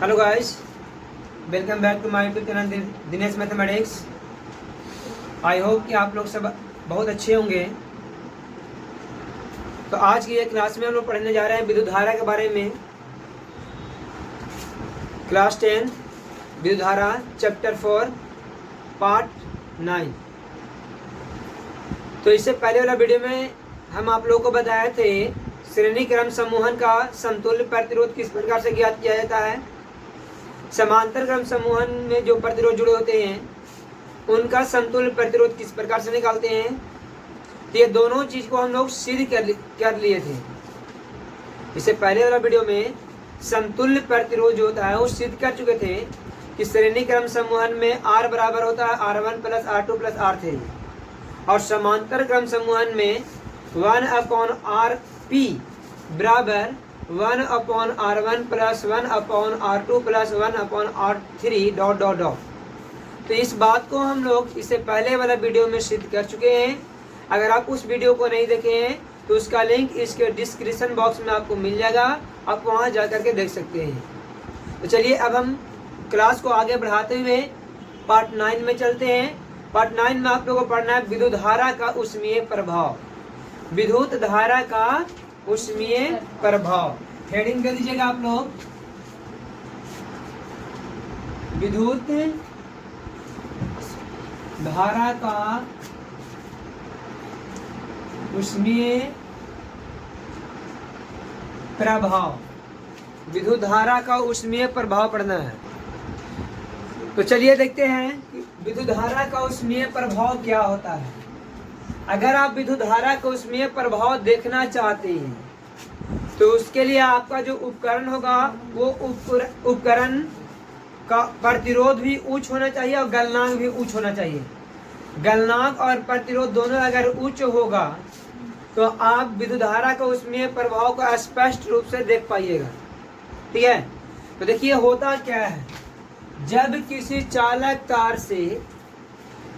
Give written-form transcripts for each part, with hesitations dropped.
Hello guys, welcome back to my YouTube channel Dinesh mathematics. I hope कि आप लोग सब बहुत अच्छे होंगे। तो आज की ये क्लास में हम लोग पढ़ने जा रहे हैं विद्युत धारा के बारे में। क्लास 10 विद्युत धारा चैप्टर 4 पार्ट 9। तो इससे पहले वाला वीडियो में हम आप लोगों को बताए थे श्रेणी क्रम समूहन का समतुल्य प्रतिरोध किस प्रकार से ज्ञात किया जाता है। समांतर क्रम समूहन में जो प्रतिरोध जुड़े होते हैं उनका समतुल्य प्रतिरोध किस प्रकार से निकालते हैं। तो ये दोनों चीज को हम लोग सिद्ध कर लिए थे। इससे पहले वाला वीडियो में समतुल्य प्रतिरोध जो होता है वो सिद्ध कर चुके थे कि श्रेणी क्रम समूहन में R बराबर होता है R1 plus R2 plus R3 और समांतर क्रम समूहन में 1/Rp बराबर 1/R1 plus 1/R2 plus 1/R3 dot dot dot. तो इस बात को हम लोग इससे पहले वाला वीडियो में सिद्ध कर चुके हैं। अगर आप उस वीडियो को नहीं देखे हैं तो उसका लिंक इसके डिस्क्रिप्शन बॉक्स में आपको मिल जाएगा, आप वहां जा करके देख सकते हैं। तो चलिए अब हम क्लास को आगे बढ़ाते हुए पार्ट 9 में चलते हैं। पार्ट 9 में आप लोगों को पढ़ना है विद्युत धारा का ऊष्मीय प्रभाव। विद्युत धारा का ऊष्मीय प्रभाव हेडिंग दे दीजिएगा आप लोग, विद्युत धारा का ऊष्मीय प्रभाव। विद्युत धारा का ऊष्मीय प्रभाव पढ़ना है। तो चलिए देखते हैं कि विद्युत धारा का ऊष्मीय प्रभाव क्या होता है। अगर आप विद्युत धारा का ऊष्मीय प्रभाव देखना चाहते हैं तो उसके लिए आपका जो उपकरण होगा वो उपकरण का प्रतिरोध भी उच्च होना चाहिए और गलनांक भी उच्च होना चाहिए। गलनांक और प्रतिरोध दोनों अगर उच्च होगा तो आप विद्युत धारा का ऊष्मीय प्रभाव को स्पष्ट रूप से देख पाइएगा। ठीक है, तो देखिए होता क्या है, जब किसी चालक तार से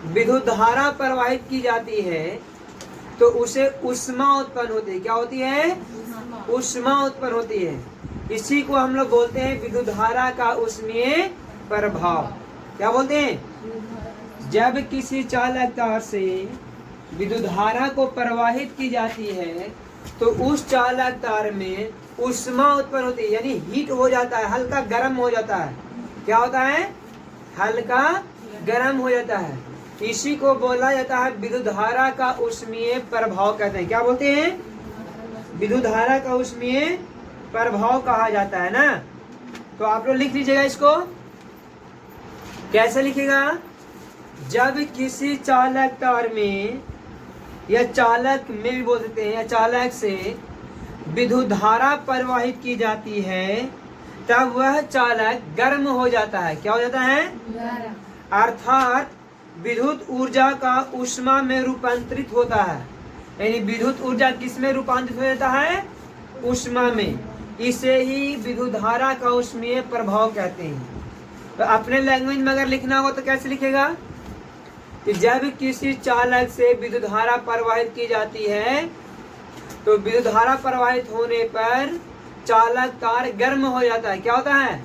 विद्युत धारा प्रवाहित की जाती है तो उसे ऊष्मा उत्पन्न होती है। क्या होती है? ऊष्मा उत्पन्न होती है। इसी को हम लोग बोलते हैं विद्युत धारा का ऊष्मीय प्रभाव। क्या बोलते हैं? जब किसी चालक तार से विद्युत धारा को प्रवाहित की जाती है तो उस चालक तार में ऊष्मा उत्पन्न होती है, यानी हीट हो जाता है, हल्का गर्म हो जाता है। क्या होता है? हल्का गर्म हो जाता है। इसी को बोला जाता है विद्युत धारा का ऊष्मीय प्रभाव कहते हैं। क्या बोलते हैं? विद्युत धारा का ऊष्मीय प्रभाव कहा जाता है ना। तो आप लोग लिख लीजिएगा इसको। कैसे लिखेगा? जब किसी चालक तार में या चालक में भी बोल सकते हैं या चालक से विद्युत धारा प्रवाहित की जाती है तब वह चालक गर्म हो जाता है। क्या हो जाता है? अर्थात विद्युत ऊर्जा का ऊष्मा में रूपांतरित होता है। यानी विद्युत ऊर्जा किस में रूपांतरित हो जाता है? ऊष्मा में। इसे ही विद्युत धारा का ऊष्मीय प्रभाव कहते हैं। तो अपने लैंग्वेज में अगर लिखना हो तो कैसे लिखेगा कि जब किसी चालक से विद्युत धारा प्रवाहित की जाती है तो विद्युत धारा प्रवाहित होने पर चालक तार गर्म हो जाता है। क्या होता है?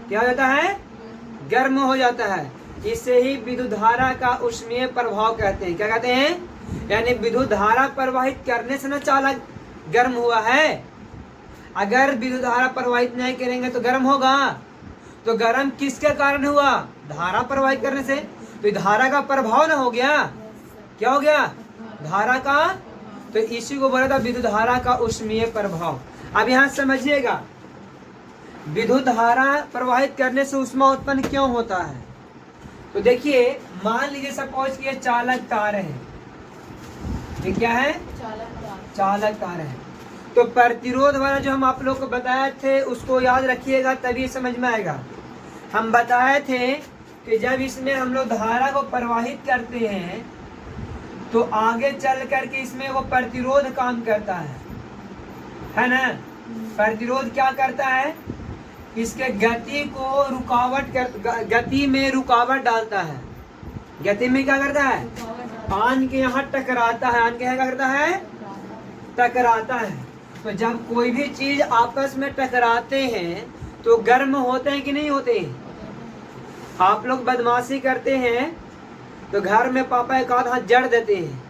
क्या हो जाता है? गर्म हो जाता है। इसे ही विद्युत धारा का ऊष्मीय प्रभाव कहते हैं। क्या कहते हैं? यानी विद्युत धारा प्रवाहित करने से ना चालक गर्म हुआ है। अगर विद्युत धारा प्रवाहित नहीं करेंगे तो गर्म होगा। तो गर्म किसके कारण हुआ? धारा प्रवाहित करने से। तो धारा का प्रभाव ना हो गया। क्या हो गया? धारा का। तो इसी को बोला था विद्युत धारा का ऊष्मीय प्रभाव। अब यहाँ समझिएगा, विद्युत धारा प्रवाहित करने से ऊष्मा उत्पन्न क्यों होता है। तो देखिए, मान लीजिए सपोज कि ये चालक तार है। ये क्या है? चालक तार है। तो प्रतिरोध वाला जो हम आप लोग को बताए थे उसको याद रखिएगा, तभी समझ में आएगा। हम बताए थे कि जब इसमें हम लोग धारा को प्रवाहित करते हैं तो आगे चल करके इसमें वो प्रतिरोध काम करता है ना। प्रतिरोध क्या करता है? इसके गति को गति में रुकावट डालता है। गति में क्या करता है? आन के यहाँ टकराता है। आन के यहाँ क्या करता है? टकराता है। तो जब कोई भी चीज आपस में टकराते हैं तो गर्म होते हैं कि नहीं होते हैं? आप लोग बदमाशी करते हैं तो घर में पापा एक आध हाथ जड़ देते हैं,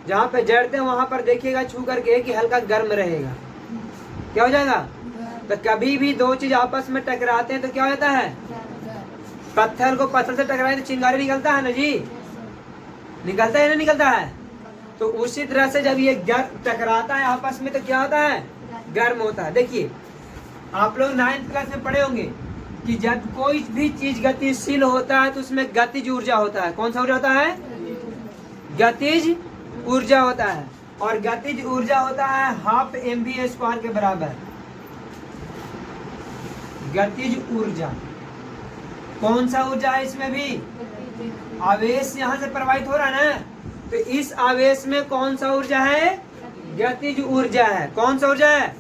जहाँ पे जड़ते हैं वहां पर देखिएगा छू करके कि हल्का गर्म रहेगा, क्या हो जाएगा? तो कभी भी दो चीज आपस में टकराते हैं तो क्या हो जाता है? पत्थर को पत्थर से टकराए तो चिंगारी निकलता है ना जी, निकलता है ना, निकलता है। तो उसी तरह से जब ये टकराता है आपस में तो क्या होता है? गर्म होता है। देखिए आप लोग 9th क्लास में पढ़े होंगे कि जब कोई भी चीज गतिशील होता है तो उसमें गतिज ऊर्जा होता है। कौन सा ऊर्जा होता है? गतिज ऊर्जा होता है। और गतिज ऊर्जा होता है 12 mv² के बराबर। गतिज ऊर्जा कौन सा ऊर्जा है? इसमें भी आवेश यहाँ से प्रवाहित हो रहा है ना, तो इस आवेश में कौन सा ऊर्जा है? गतिज ऊर्जा है। कौन सा ऊर्जा है?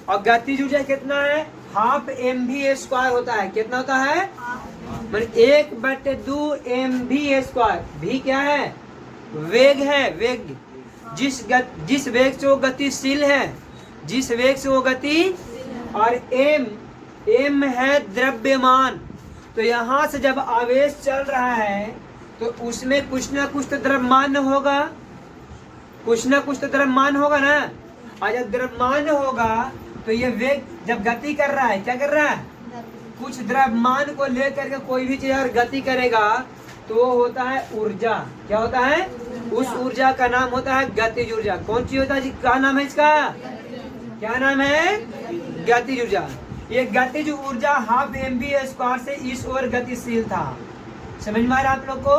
और गतिज ऊर्जा कितना है? 12 mv² होता है। कितना होता है? मतलब 1/2 mv²। भी क्या है? वेग है, वेग। जिस वेग से वो गतिशील है, जिस वेग से वो गति, और एम है द्रव्यमान। तो यहाँ से जब आवेश चल रहा है तो उसमें कुछ ना कुछ तो द्रव्यमान होगा, कुछ ना कुछ तो द्रव्यमान होगा ना। और जब द्रव्यमान होगा तो ये वेग जब गति कर रहा है, क्या कर रहा है? कुछ द्रव्यमान को लेकर के कोई भी चीज अगर गति करेगा तो वो होता है ऊर्जा। क्या होता है? उस ऊर्जा का नाम होता है गतिज ऊर्जा। कौन सी होता है जी? क्या नाम है इसका? क्या नाम है? गतिज ऊर्जा। ये गतिज ऊर्जा 12 mv² से इस ओर गतिशील था। समझ में आ रहा है आप लोग को?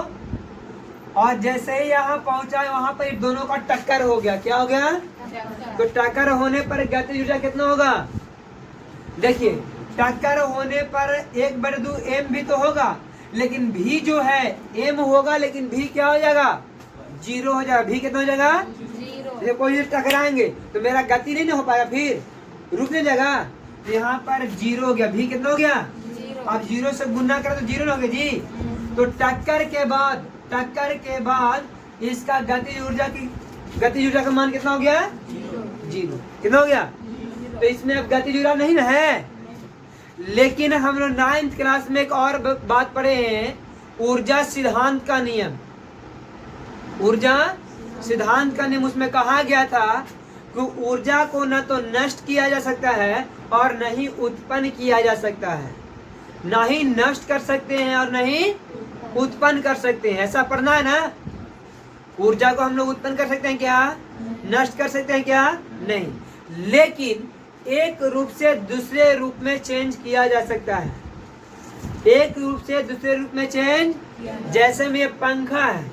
और जैसे ही यहाँ पहुंचा वहां पर दोनों का टक्कर हो गया। क्या हो गया? तो टक्कर होने पर गतिज ऊर्जा कितना होगा? देखिए टक्कर होने पर 1/2 mv तो होगा, लेकिन भी जो है m होगा, लेकिन भी क्या हो जाएगा? 0 हो जाएगा। भी कितना हो जाएगा? 0। कोई टकराएंगे तो मेरा गति नहीं हो पाएगा, फिर रुक नहीं जाएगा। तो यहाँ पर 0 हो गया। भी कितना हो गया? अब 0 से गुना करें तो 0 हो गया जी। तो टक्कर के बाद इसका गतिज ऊर्जा का मान कितना हो गया? 0। कितना हो गया? तो इसमें अब गतिज ऊर्जा नहीं ना है। लेकिन हम लोग 9th क्लास में एक और बात पढ़े हैं, ऊर्जा सिद्धांत का नियम। ऊर्जा सिद्धांत का नियम, उसमें कहा गया था कि ऊर्जा को न तो नष्ट किया जा सकता है और न ही उत्पन्न किया जा सकता है। न ही नष्ट कर सकते हैं और न ही उत्पन्न कर सकते हैं। ऐसा पढ़ना है ना। ऊर्जा को हम लोग उत्पन्न कर सकते हैं क्या? नष्ट कर सकते हैं क्या? नहीं। लेकिन एक रूप से दूसरे रूप में चेंज किया जा सकता है। एक रूप से दूसरे रूप में चेंज, जैसे में ये पंखा है।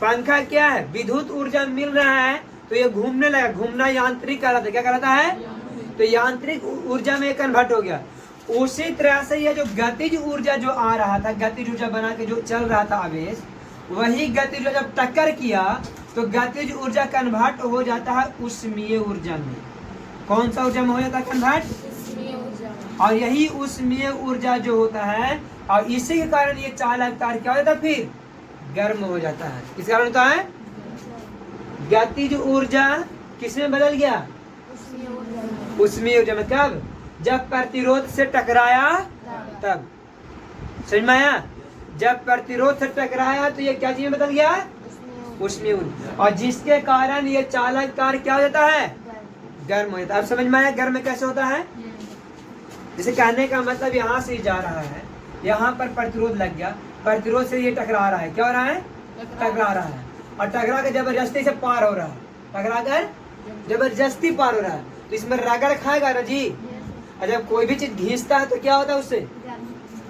पंखा क्या है? विद्युत ऊर्जा मिल रहा है तो ये घूमने लगा। घूमना यांत्रिक कहलाता है। क्या कहलाता है? तो यांत्रिक ऊर्जा में कन्वर्ट हो गया। उसी तरह से ये जो गतिज ऊर्जा जो आ रहा था, गतिज ऊर्जा बना के जो चल रहा था आवेश, वही गतिज ऊर्जा जब टक्कर किया तो गतिज ऊर्जा कन्वर्ट हो जाता है ऊष्मीय ऊर्जा में। कौन सा ऊर्जा में हो जाता है कन्वर्ट? और यही ऊष्मीय ऊर्जा जो होता है, और इसी के कारण ये चालक तार क्या हो जाता है? फिर गर्म हो जाता है। किस कारण होता है? गतिज ऊर्जा किस में बदल गया? ऊष्मीय ऊर्जा में। कब? जब प्रतिरोध से टकराया तब। समझ में आया? जब प्रतिरोध से टकराया तो ये क्या चीज में बदल गया? ऊष्मीय ऊर्जा। और जिसके कारण ये चालक तार क्या हो जाता है? गर्म हो जाता है। अब समझ में आया गर्म कैसे होता है? जैसे कहने का मतलब यहाँ से जा रहा है, यहाँ पर प्रतिरोध लग गया, प्रतिरोध से ये टकरा रहा है। क्या हो रहा है? टकरा रहा है। और टकरा कर जबरदस्ती से पार हो रहा है। टकरा कर जबरदस्ती पार हो रहा है तो इसमें रगड़ खाएगा ना जी। और जब कोई भी चीज घिसता है तो क्या होता है? उससे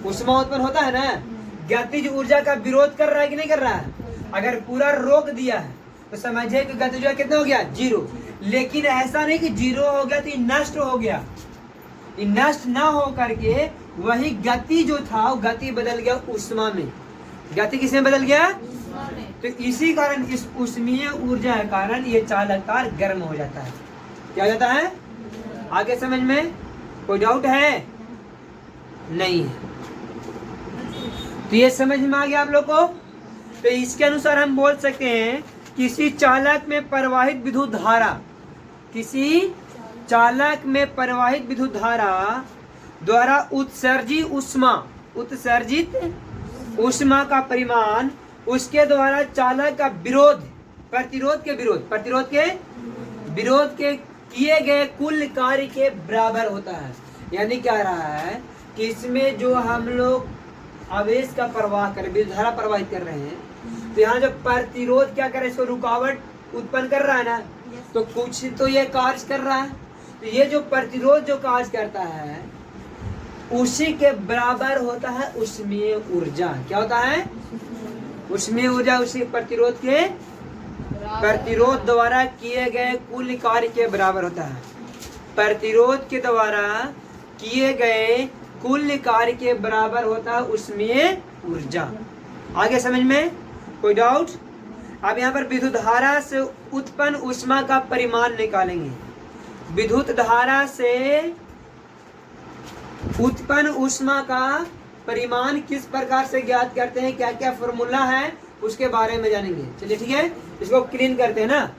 ऊष्मा उत्पन्न होता है ना। गतिज ऊर्जा का विरोध कर रहा है कि नहीं कर रहा है? अगर पूरा रोक दिया है तो समझिए कि गतिज ऊर्जा कितना हो गया? 0। लेकिन ऐसा नहीं कि 0 हो गया तो ये नष्ट हो गया। ये नष्ट ना हो करके वही गति जो था वो गति बदल गया ऊष्मा में। गति किसमें बदल गया? तो इसी कारण इस ऊष्मीय ऊर्जा के कारण ये चालक तार गर्म हो जाता है। क्या हो जाता है? आगे समझ में कोई डाउट है? नहीं है। तो ये समझ में आ गया आप लोग को? तो इसके अनुसार हम बोल सकते हैं किसी चालक में प्रवाहित विद्युत धारा, किसी चालक में प्रवाहित विद्युत धारा द्वारा उत्सर्जित ऊष्मा का परिमाण उसके द्वारा चालक का प्रतिरोध के किए गए कुल कार्य के बराबर होता है। यानी क्या रहा है कि इसमें जो हम लोग आवेश का प्रवाह कर विद्युत धारा प्रवाहित कर रहे हैं, तो यहाँ जो प्रतिरोध क्या कर रहा है, इसको रुकावट उत्पन्न कर रहा है ना, तो कुछ तो ये कार्य कर रहा है। तो ये जो प्रतिरोध जो कार्य करता है उसी के बराबर होता है ऊष्मीय ऊर्जा। क्या होता है? ऊष्मीय ऊर्जा उसी प्रतिरोध द्वारा किए गए कुल कार्य के बराबर होता है। प्रतिरोध के द्वारा किए गए कुल कार्य के बराबर होता है ऊष्मीय ऊर्जा। आगे समझ में कोई डाउट? अब यहाँ पर विद्युत धारा से उत्पन्न ऊष्मा का परिमाण निकालेंगे। विद्युत धारा से उत्पन्न ऊष्मा का परिमाण किस प्रकार से ज्ञात करते हैं, क्या क्या फॉर्मूला है, उसके बारे में जानेंगे। चलिए ठीक है, इसको क्लीन करते हैं ना।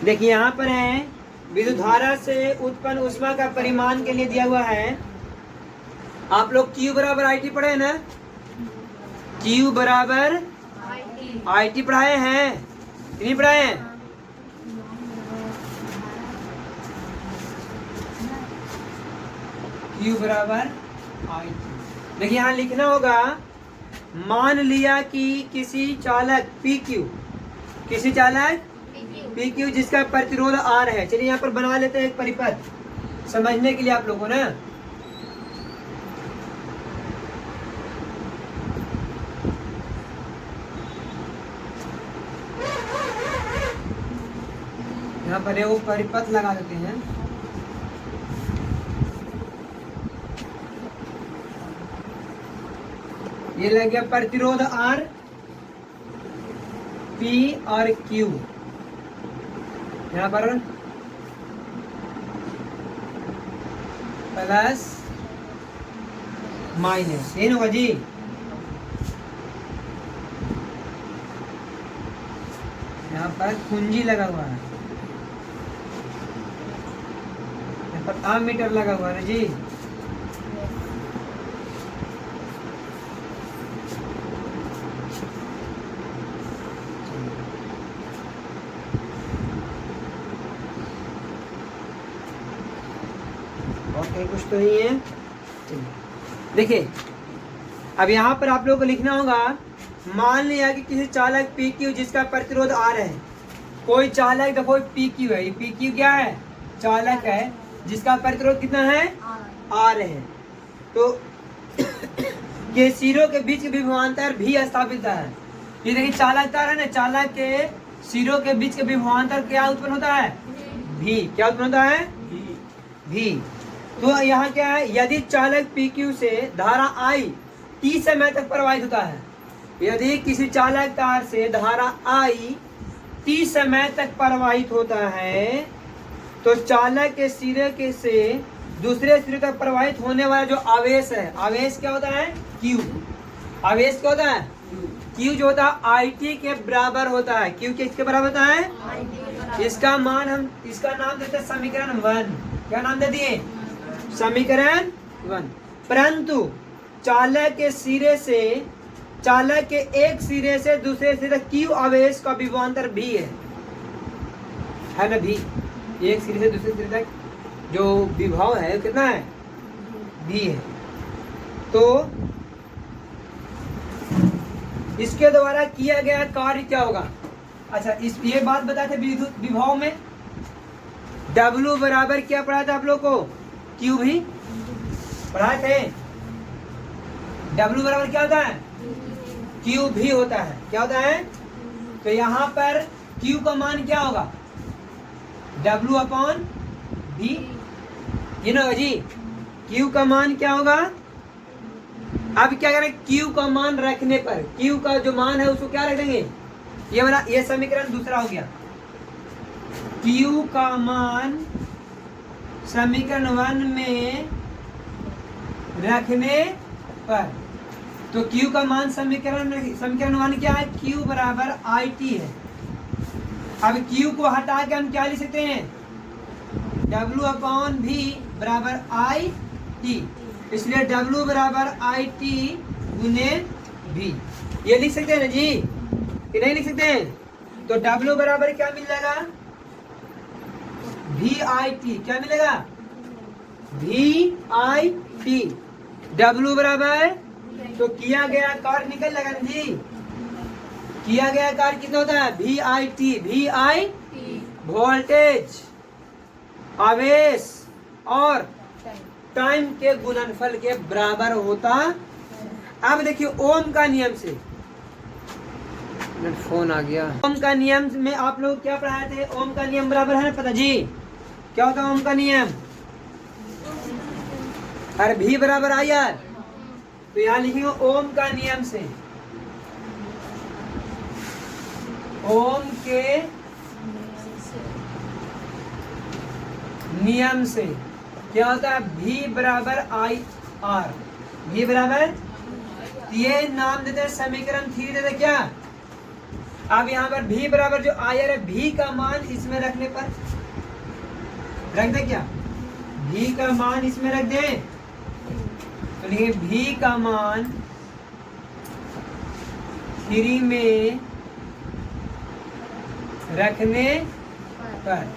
देखिए यहाँ पर है विद्युत धारा से उत्पन्न ऊष्मा का परिमाण के लिए दिया हुआ है। आप लोग Q बराबर IT पढ़े ना? Q बराबर IT पढ़ाए हैं कि नहीं पढ़ाए हैं? Q बराबर IT। देखिए यहाँ लिखना होगा, मान लिया कि किसी चालक PQ जिसका प्रतिरोध R है। चलिए यहाँ पर बना लेते हैं एक परिपथ समझने के लिए आप लोगों ना। यहाँ पर वो परिपथ लगा देते हैं। ये लग गया प्रतिरोध R, P और Q। यहाँ पर प्लस माइनस, ये होगा जी। यहाँ पर कुंजी लगा हुआ है, यहाँ पर आमीटर लगा हुआ है जी। कुछ तो नहीं है। देखिए अब यहाँ पर आप लोगों को लिखना होगा, मान लिया कि किसी चालक PQ जिसका प्रतिरोध R है। कोई चालक देखो PQ है, ये PQ क्या है? चालक है जिसका प्रतिरोध कितना है? R है। तो ये सिरों के बीच विभवांतर भी स्थापित है। ये देखिए चालक तार है ना, चालक के सिरों के बीच के विभवांतर क्या उत्पन्न होता है? भी। क्या उत्पन्न होता है? भी। तो यहाँ क्या है, यदि चालक PQ से धारा I T समय तक प्रवाहित होता है, यदि किसी चालक तार से धारा I T समय तक प्रवाहित होता है, तो चालक के सिरे के से दूसरे सिरे तक प्रवाहित होने वाला जो आवेश है, आवेश क्या होता है? Q। आवेश क्या होता है? Q जो होता है IT के बराबर होता है। Q किसके बराबर होता है? इसका मान हम इसका नाम देते हैं समीकरण 1। क्या नाम दे दिए? समीकरण 1। परंतु चालक के एक सिरे से दूसरे सिरे तक Q आवेश का विभवांतर भी है ना? भी। एक सिरे से दूसरे सिरे तक जो विभव है कितना है? भी है। तो इसके द्वारा किया गया कार्य क्या होगा? अच्छा, ये बात बताए थे विद्युत विभव में W बराबर क्या पढ़ा था आप लोग को? Q भी पढ़ाए थे। W बराबर क्या होता है? Q भी होता है। क्या होता है? तो यहाँ पर Q का मान क्या होगा? W upon V। ये ना जी, Q का मान क्या होगा? अब क्या करें? Q का मान रखने पर Q का जो मान है उसको क्या रख देंगे? ये समीकरण दूसरा हो गया। Q का मान समीकरण 1 में रखने पर, तो Q का मान समीकरण 1 क्या है? Q बराबर IT है। अब Q को हटा के हम क्या लिख सकते हैं? W अपॉन V बराबर आई टी, इसलिए W बराबर आई टी गुने V। ये लिख सकते हैं ना जी कि नहीं लिख सकते हैं? तो W बराबर क्या मिल जाएगा? V I T. क्या मिलेगा? V I T. W बराबर, तो किया गया कार्य निकल लगा जी, किया गया कार्य कितना होता है? V I T. V I voltage, आवेश और टाइम के गुणनफल के बराबर होता। अब देखिए ओम का नियम से, फोन आ गया। ओम का नियम में आप लोग क्या पढ़ाए थे? ओम का नियम बराबर है ना पता जी? क्या होता है ओम का नियम? अरे भी बराबर आई यार, तो यहाँ लिखेंगे ओम का नियम से, ओम के नियम से क्या होता है? भी बराबर आई आर। भी बराबर, ये नाम देते हैं समीकरण 3 देते क्या? अब यहाँ पर भी बराबर जो आई आर है, भी का मान इसमें रखने पर रख दे क्या? भी का मान इसमें रख दे, तो लिखिए भी का मान 3 में रखने पर,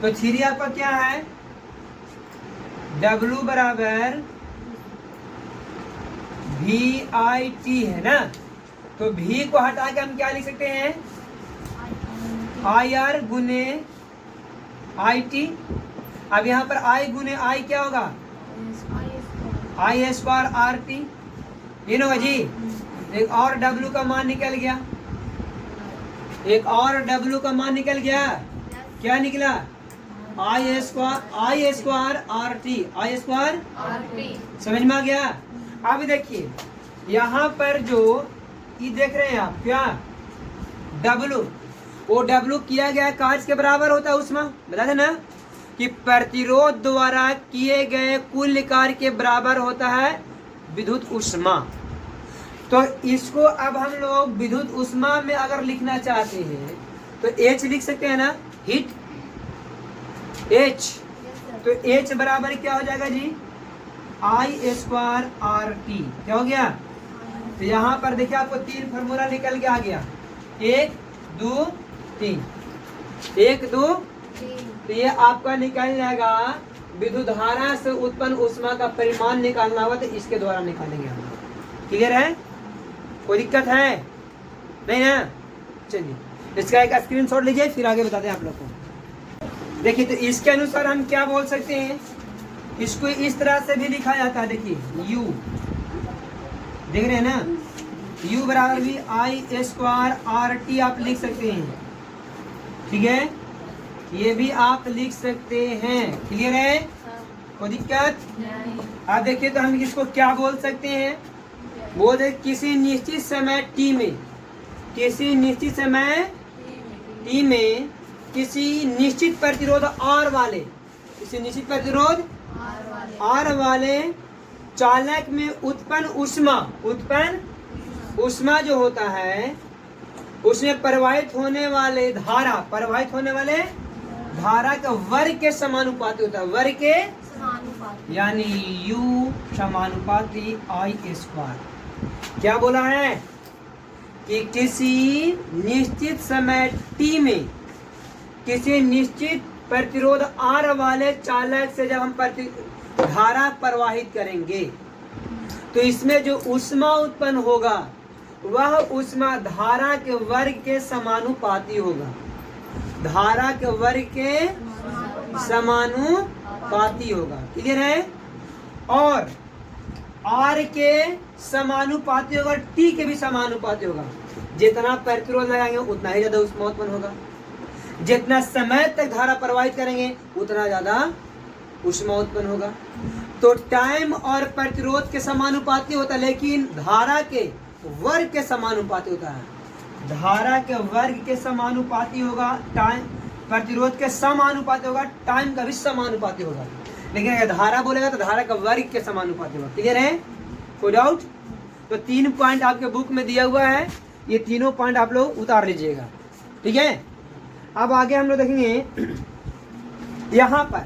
तो 3 आपका क्या है? W बराबर V आई टी है ना, तो V को हटा के हम क्या लिख सकते हैं? आई आर गुने आई टी। अब यहाँ पर I गुने I क्या होगा? आई स्क्वायर आर टी। ये होगा जी। एक और W का मान निकल गया, एक और W का मान निकल गया। क्या निकला? आई स्क्वायर आर टी। आई स्क्वायर समझ में आ गया? अब देखिए यहाँ पर जो ये देख रहे हैं आप, क्या W, वो W किया गया कार्य के बराबर होता है उसमें, बता देना कि प्रतिरोध द्वारा किए गए कुल कार्य के बराबर होता है विद्युत ऊष्मा। तो इसको अब हम लोग विद्युत ऊष्मा में अगर लिखना चाहते हैं तो H लिख सकते हैं ना, हीट H। तो H बराबर क्या हो जाएगा जी? आई स्क्वायर आर टी। क्या हो गया? तो यहाँ पर देखिए आपको 3 फार्मूला निकल के आ गया, 1 2 3, 1 2 तो ये आपका निकल जाएगा। विद्युत धारा से उत्पन्न ऊष्मा का परिमाण निकालना होगा तो इसके द्वारा निकालेंगे हम। क्लियर है? कोई दिक्कत है नहीं ना? चलिए इसका एक स्क्रीनशॉट लीजिए, फिर आगे बताते हैं आप लोग को। देखिए तो इसके अनुसार हम क्या बोल सकते हैं, इसको इस तरह से भी लिखा जाता है। देखिए U देख रहे हैं ना, U बराबर भी आई स्क्वायर आर टी आप लिख सकते हैं। ठीक है, ये भी आप लिख सकते हैं। क्लियर है? कोई दिक्कत? आप देखिए तो हम इसको क्या बोल सकते हैं? बोल दे किसी निश्चित समय T में, किसी निश्चित समय T में किसी निश्चित प्रतिरोध R वाले, किसी निश्चित प्रतिरोध R वाले चालक में उत्पन्न ऊष्मा जो होता है उसमें प्रवाहित होने वाले धारा का वर्ग के समानुपाती होता है। वर्ग के यानी U समानुपाती आई स्क्वायर। क्या बोला है कि किसी निश्चित समय T में किसी निश्चित प्रतिरोध R वाले चालक से जब हम धारा प्रवाहित करेंगे तो इसमें जो ऊष्मा उत्पन्न होगा वह ऊष्मा धारा के वर्ग के समानुपाती होगा। धारा के वर्ग के समानुपाती होगा। क्लियर है? और R के समानुपाती होगा, T के भी समानुपाती होगा। जितना प्रतिरोध लगाएंगे उतना ही ज्यादा ऊष्मा उत्पन्न होगा, जितना समय तक धारा प्रवाहित करेंगे उतना ज्यादा ऊष्मा उत्पन्न होगा। तो टाइम और प्रतिरोध के समानुपाती होता है, लेकिन धारा के वर्ग के समानुपाती होता है। धारा के वर्ग के समानुपाती होगा, टाइम प्रतिरोध के समानुपाती होगा, टाइम का भी समानुपाती होगा। लेकिन अगर धारा बोलेगा तो धारा का वर्ग के समानुपाती होगा। क्लियर है? कोई डाउट? तो 3 पॉइंट आपके बुक में दिया हुआ है, ये तीनों पॉइंट आप लोग उतार लीजिएगा। ठीक है, अब आगे हम लोग देखेंगे यहाँ पर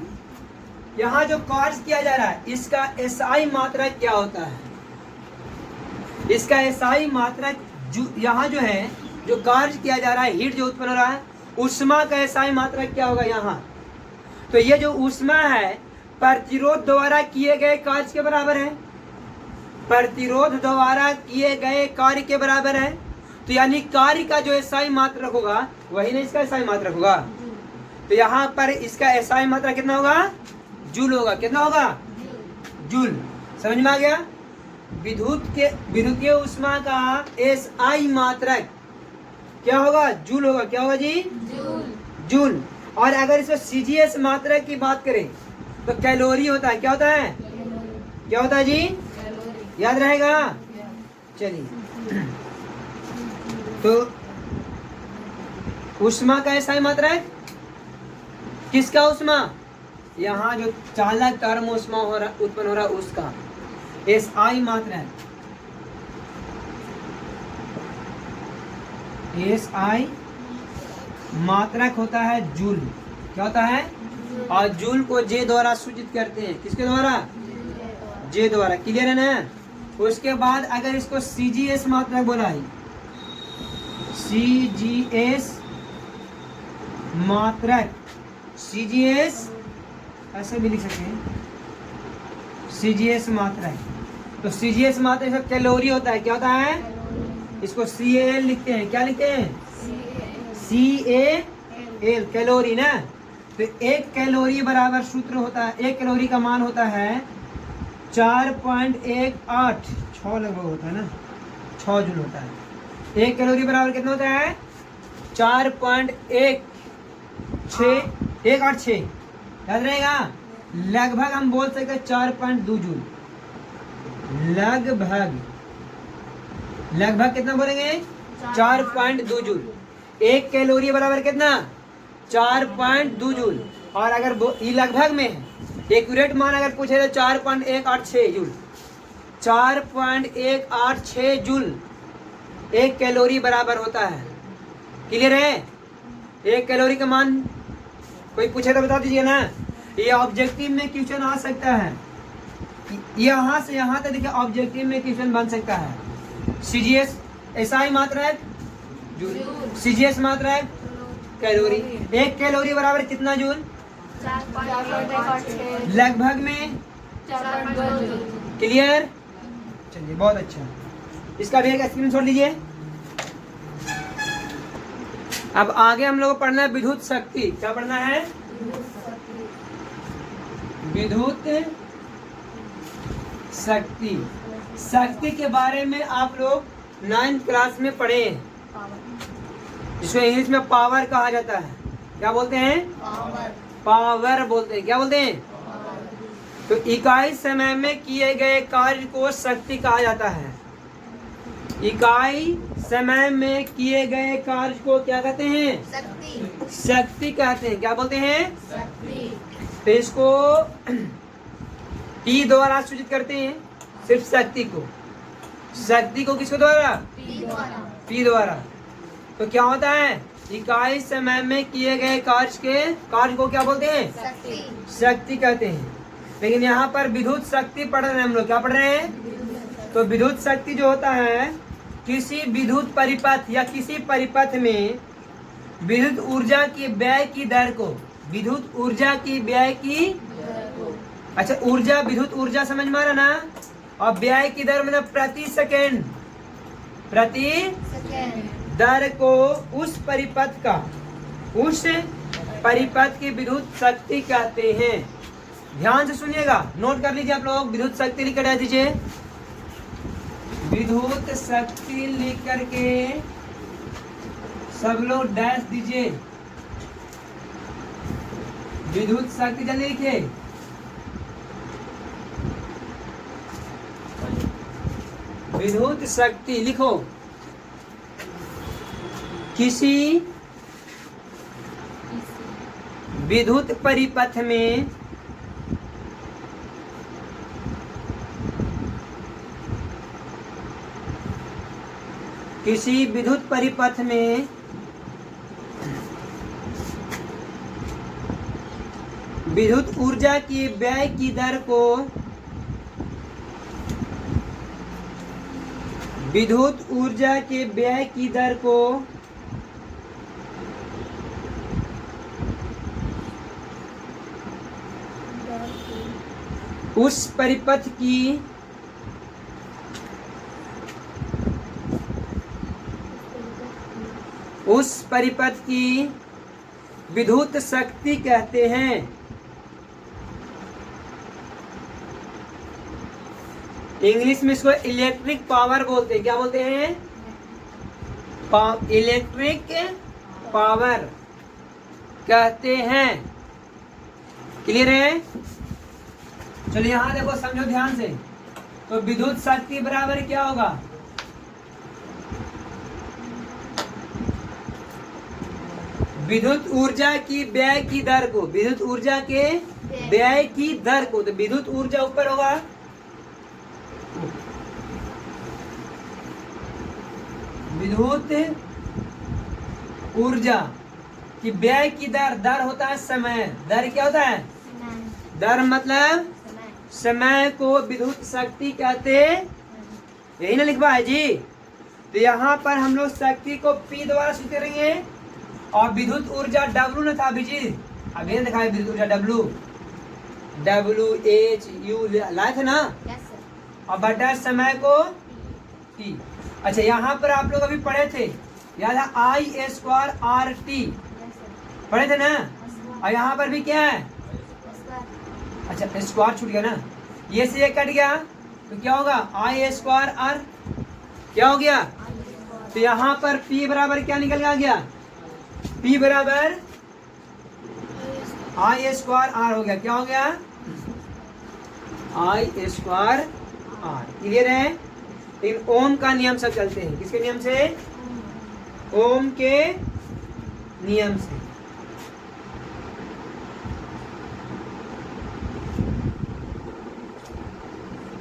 यहाँ जो कार्य किया जा रहा है इसका एसआई मात्रक क्या होता है? इसका एसआई मात्रक यहाँ जो है, जो कार्य किया जा रहा है, हीट जो उत्पन्न हो रहा है, ऊष्मा का एसआई मात्रक क्या होगा यहाँ? तो ये जो ऊष्मा है प्रतिरोध द्वारा किए गए कार्य के बराबर है। प्रतिरोध द्वारा किए गए कार्य के बराबर है। तो यानी कार्य का जो एसआई मात्रक होगा वही ना इसका एसआई मात्रक होगा। तो यहाँ पर इसका एसआई मात्रक कितना होगा? जूल होगा। कितना होगा? जूल। समझ में आ गया? विद्युतीय ऊष्मा का एसआई मात्रक क्या होगा? जूल होगा। क्या होगा जी? जूल। और अगर इसको सीजीएस मात्रक की बात करें तो कैलोरी होता है। क्या होता है? क्या होता है जी? याद रहेगा? चलिए, तो ऊष्मा का एसआई मात्रक किसका ऊष्मा? यहाँ जो चालक तरल ऊष्मा उत्पन्न हो रहा है उसका एसआई मात्रक, एसआई मात्रक होता है जूल। क्या होता है? और जूल को जे द्वारा सूचित करते हैं। किसके द्वारा? जे द्वारा। क्लियर है ना? उसके बाद अगर इसको सीजीएस मात्रक बोला है, सीजीएस मात्रक, सीजीएस ऐसे भी लिख सकते हैं, सीजीएस मात्रक। तो सीजीएस मात्रक सब कैलोरी होता है। क्या होता है? इसको CAL लिखते हैं। क्या लिखते हैं? CAL, कैलोरी ना। तो एक कैलोरी बराबर सूत्र होता है, एक कैलोरी का मान होता है 4.18, 6 लगभग होता है ना, 6 जूल होता है। एक कैलोरी बराबर कितना होता है? 4.16 याद रहेगा। लगभग हम बोल सकते 4.2 जूल। लगभग कितना बोलेंगे? 4.2 जूल। एक कैलोरी बराबर कितना? 4.2 जूल। और अगर ये लगभग में है, एक्यूरेट मान अगर पूछे तो 4.186 जूल। 4.186 जूल एक कैलोरी बराबर होता है। क्लियर है? एक कैलोरी का मान कोई पूछे तो बता दीजिए ना। ये ऑब्जेक्टिव में क्वेश्चन आ सकता है, यहाँ से यहाँ तक देखिए ऑब्जेक्टिव में क्वेश्चन बन सकता है। सीजीएस एसआई मात्रक जूल, सीजीएस मात्रक कैलोरी। एक कैलोरी बराबर कितना जूल? लगभग में 4.2 जूल। क्लियर? चलिए, बहुत अच्छा। इसका भी एक स्क्रीनशॉट लीजिए। अब आगे हम लोग को पढ़ना है विद्युत शक्ति। क्या पढ़ना है? विद्युत शक्ति। शक्ति के बारे में आप लोग 9th क्लास में पढ़े, जिसको इंग्लिश में पावर कहा जाता है। क्या बोलते हैं? पावर बोलते हैं। क्या बोलते हैं? तो इकाई समय में किए गए कार्य को शक्ति कहा जाता है। इकाई समय में किए गए कार्य को क्या कहते हैं? शक्ति कहते हैं। क्या बोलते हैं? शक्ति। तो इसको T द्वारा सूचित करते हैं, सिर्फ शक्ति को। शक्ति को किसके द्वारा? P द्वारा। तो क्या होता है? इकाई समय में किए गए कार्य को क्या बोलते हैं? शक्ति कहते हैं। लेकिन यहाँ पर विद्युत शक्ति पढ़ रहे हैं हम लोग। क्या पढ़ रहे हैं? तो विद्युत शक्ति जो होता है, किसी विद्युत परिपथ या किसी परिपथ में विद्युत ऊर्जा की व्यय की दर को, विद्युत ऊर्जा की व्यय की, अच्छा ऊर्जा, विद्युत ऊर्जा समझ में आ रहा ना, और व्यय की दर मतलब प्रति सेकेंड, प्रति दर को उस परिपथ का, उस परिपथ की विद्युत शक्ति कहते हैं। ध्यान से सुनिएगा, नोट कर लीजिए आप लोग। विद्युत शक्ति लिख कर दीजिए, विद्युत शक्ति लिख करके सब लोग डैश दीजिए। विद्युत शक्ति जल्दी लिखिए। विद्युत शक्ति लिखो, किसी विद्युत परिपथ में किसी विद्युत परिपथ में विद्युत ऊर्जा की व्यय की दर को विद्युत ऊर्जा के व्यय की दर को उस परिपथ की विद्युत शक्ति कहते हैं। इंग्लिश में इसको इलेक्ट्रिक पावर बोलते हैं। क्या बोलते हैं? इलेक्ट्रिक पावर कहते हैं। क्लियर है? चलिए यहां देखो, समझो ध्यान से। तो विद्युत शक्ति बराबर क्या होगा? विद्युत ऊर्जा की व्यय की दर को, विद्युत ऊर्जा के व्यय की दर को, तो विद्युत ऊर्जा ऊपर होगा, विद्युत ऊर्जा की व्यय की दर, दर होता है समय। दर क्या होता है? दर मतलब समय को विद्युत शक्ति कहते, यही ना लिखवा है जी। तो यहाँ पर हम लोग शक्ति को P द्वारा सूचित करेंगे और विद्युत ऊर्जा W न था अभिजीत, अभी ने दिखाया विद्युत ऊर्जा WHU लाए थे ना। और बटा समय को T। अच्छा, यहाँ पर आप लोग अभी पढ़े थे, याद है, I²RT पढ़े थे ना। और यहाँ पर भी क्या है? अच्छा, स्क्वायर छूट गया ना, ये से ये कट गया तो क्या होगा? I²R क्या हो गया? तो यहाँ पर P बराबर क्या निकल गया? P बराबर I²R हो गया। क्या हो गया? I²R। क्लियर है? लेकिन ओम का नियम से चलते हैं। किसके नियम से? ओम के नियम से।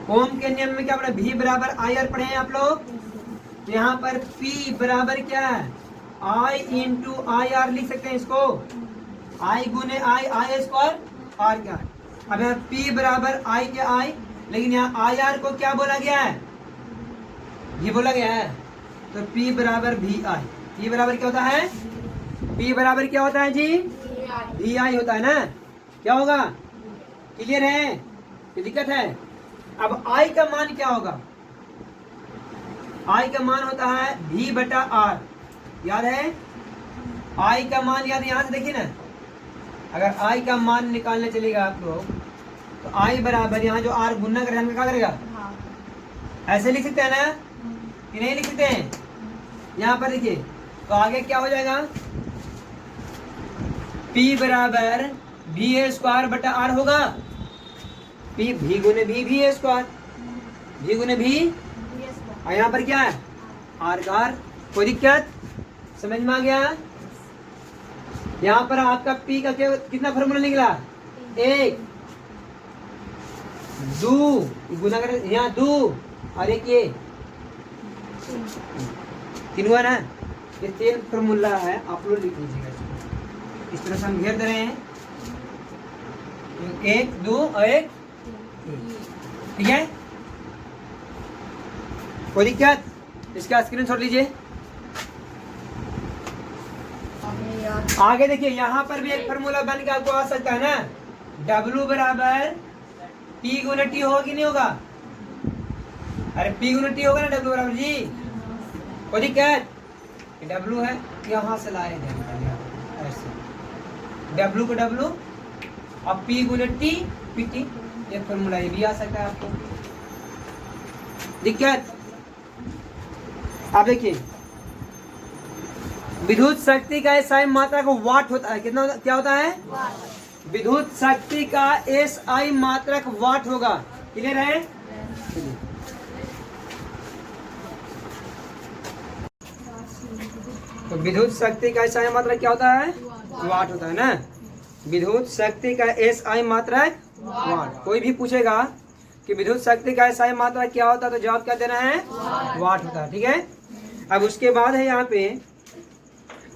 ओम के नियम में क्या पढ़े? V बराबर IR पढ़े हैं आप लोग। तो यहाँ पर P बराबर क्या है? I इंटू IR लिख सकते हैं इसको। I गुने I² R क्या है? अब यहाँ P बराबर I के I, लेकिन यहाँ IR को क्या बोला गया है? ये बोला गया है। तो P बराबर VI। P बराबर क्या होता है? P बराबर क्या होता है जी? VI होता है ना। क्या होगा? क्लियर है? कोई दिक्कत है? अब I का मान क्या होगा? I का मान होता है V बटा R। याद है? I का मान याद, यहाँ से देखिए ना, अगर I का मान निकालने चलेगा आप लोग, तो I बराबर यहाँ जो R गुना करेगा क्या करेगा? ऐसे लिख सकते हैं ना कि नहीं लिख सकते हैं? यहाँ पर देखिए, तो आगे क्या हो जाएगा? P बराबर VA² बटा R होगा। P V गुने V VA², V गुने V। और यहाँ पर क्या है? R का R। कोई दिक्कत? समझ में आ गया? यहाँ पर आपका P का कितना फॉर्मूला निकला? 1 2 गुना कर, यहाँ 2 और एक ये 3 हुआ ना। ये 3 फॉर्मूला है, आप लोग लिख लीजिएगा। इस तरह से हम घेर दे रहे हैं, 1 2 और 1। ठीक है? कोई दिक्कत? इसका स्क्रीनशॉट लीजिए। आगे देखिए, यहाँ पर भी एक फॉर्मूला बन के आपको आ सकता है ना। W बराबर P गुना T होगा कि नहीं होगा? अरे P गुना T होगा ना W बराबर जी। कोई दिक्कत? W है, यहाँ से लाए ऐसे, W को W और P गुना T PT। ये फॉर्मूला ये भी आ सकता है आपको। दिक्कत? आप देखिए, विद्युत शक्ति का SI मात्रा को वाट होता है। कितना क्या होता है? विद्युत शक्ति का SI मात्रक वाट होगा। क्लियर है? तो विद्युत शक्ति का SI मात्रक क्या होता है? वाट होता है ना। विद्युत शक्ति का SI मात्रक वाट। कोई भी पूछेगा कि विद्युत शक्ति का SI मात्रक क्या होता है, तो जवाब क्या देना है? वाट होता है। ठीक है? अब उसके बाद है यहाँ पे